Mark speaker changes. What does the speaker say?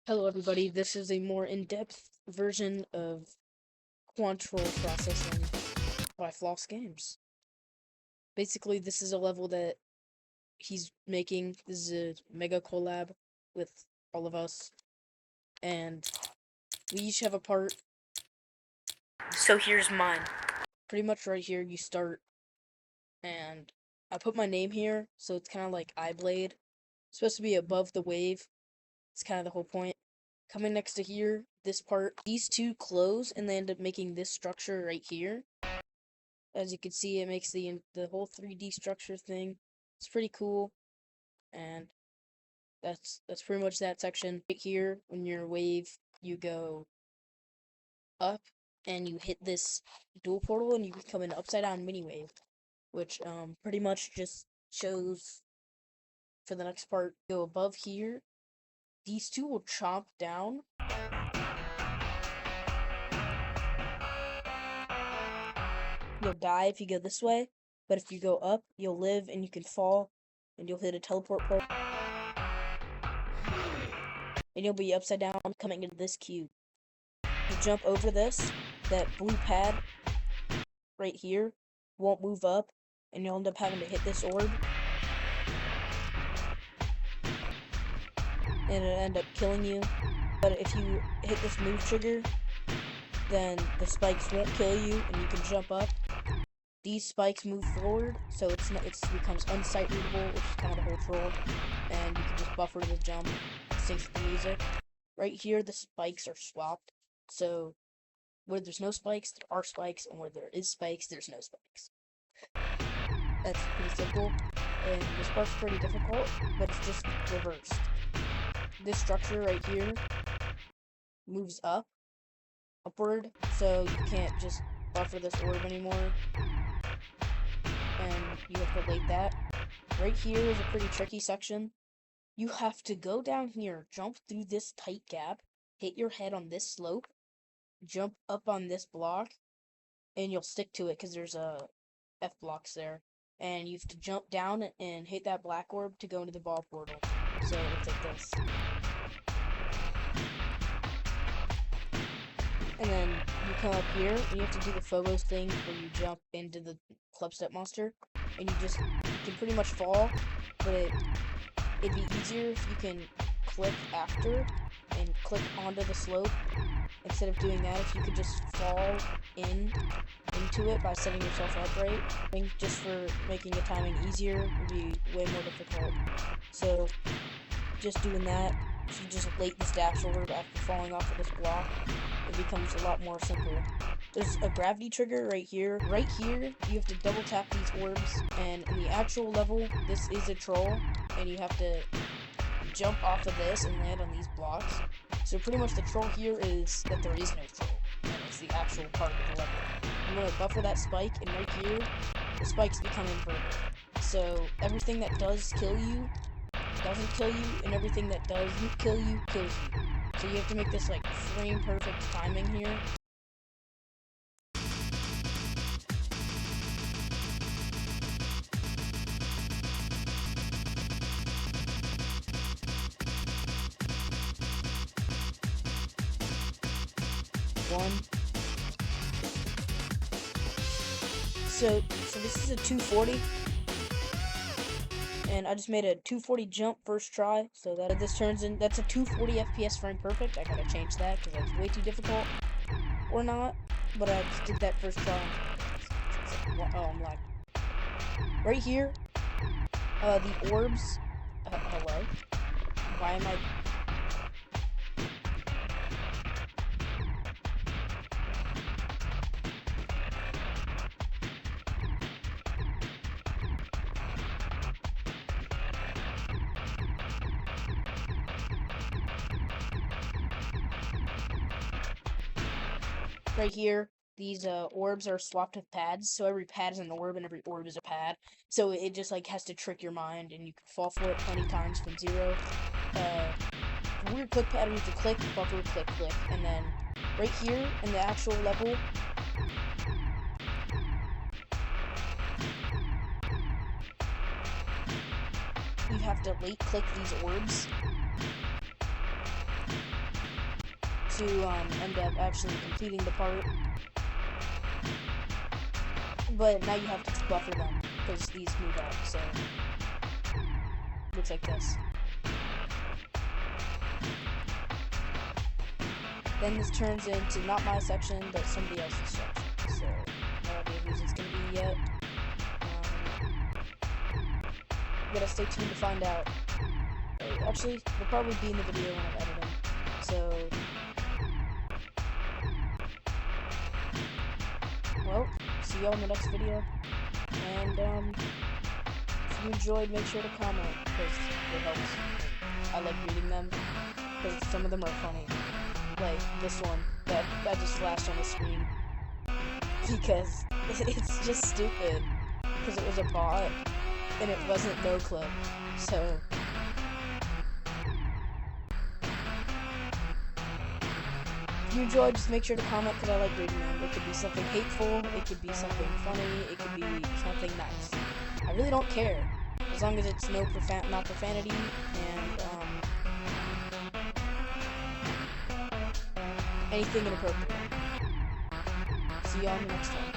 Speaker 1: Hello everybody, this is a more in-depth version of Quantroll Processing by Floss Games. Basically, this is a level that he's making. This is a mega collab with all of us, and we each have a part. So here's mine. Pretty much right here you start, and I put my name here, so it's kind of like iBlade. It's supposed to be above the wave. It's kind of the whole point. Coming next to here, this part, these two close and they end up making this structure right here. As you can see, it makes the whole 3D structure thing. It's pretty cool, and that's pretty much that section. Right here, when you're wave, you go up and you hit this dual portal and you become an upside down mini wave, which pretty much just shows for the next part. Go above here, these two will chomp down. You'll die if you go this way, but if you go up, you'll live and you can fall, and you'll hit a teleport portal, and you'll be upside down coming into this cube. You jump over this, that blue pad right here won't move up, and you'll end up having to hit this orb, and it'll end up killing you. But if you hit this move trigger, then the spikes won't kill you, and you can jump up. These spikes move forward, so it becomes unsight readable, which is kind of the whole troll, and you can just buffer the jump, sync with the music. Right here, the spikes are swapped, so where there's no spikes, there are spikes, and where there is spikes, there's no spikes. That's pretty simple, and this part's pretty difficult, but it's just reversed. This structure right here moves upward, so you can't just buffer this orb anymore, and you have to late that. Right here is a pretty tricky section. You have to go down here, jump through this tight gap, hit your head on this slope, jump up on this block, and you'll stick to it because there's F blocks there. And you have to jump down and hit that black orb to go into the ball portal. So it's like this. And then you come up here, and you have to do the Phobos thing where you jump into the Clubstep monster, and you can pretty much fall, but it'd be easier if you can click after and click onto the slope instead of doing that. If you could just fall into it by setting yourself up right, I think just for making the timing easier would be way more difficult. So just doing that, if you just late this dash orb after falling off of this block, it becomes a lot more simple. There's a gravity trigger right here. Right here, you have to double tap these orbs, and in the actual level, this is a troll, and you have to jump off of this and land on these blocks. So pretty much the troll here is that there is no troll, and it's the actual part of the level. I'm going to buffer that spike, and right here, the spikes become inverted. So everything that does kill you doesn't kill you, and everything that doesn't kill you kills you. So you have to make this like frame perfect timing here. So this is a 240, and I just made a 240 jump first try, so that this turns in, that's a 240 FPS frame perfect. I gotta change that because that's way too difficult, or not, but I just did that first try. Oh, I'm lagging. Right here, the orbs, hello? Why am I... Right here, these orbs are swapped with pads, so every pad is an orb and every orb is a pad. So it just like has to trick your mind, and you can fall for it plenty times from zero. Weird click pattern, you have to click, buffer, click, click, and then right here in the actual level, you have to late click these orbs to end up actually completing the part. But now you have to buffer them, because these move out, so... looks like this. Then this turns into not my section, but somebody else's section. So, no idea whose it's gonna be yet. Gotta stay tuned to find out. Actually, it'll probably be in the video when I'm editing. So, well, see y'all in the next video. And, if you enjoyed, make sure to comment, because it helps. I like reading them, because some of them are funny. Like this one that just flashed on the screen, because it's just stupid, because it was a bot and it wasn't no-clip. So if you enjoyed, just make sure to comment, because I like reading them. It could be something hateful, it could be something funny, it could be something nice. I really don't care, as long as it's not profanity, and anything inappropriate. See y'all next time.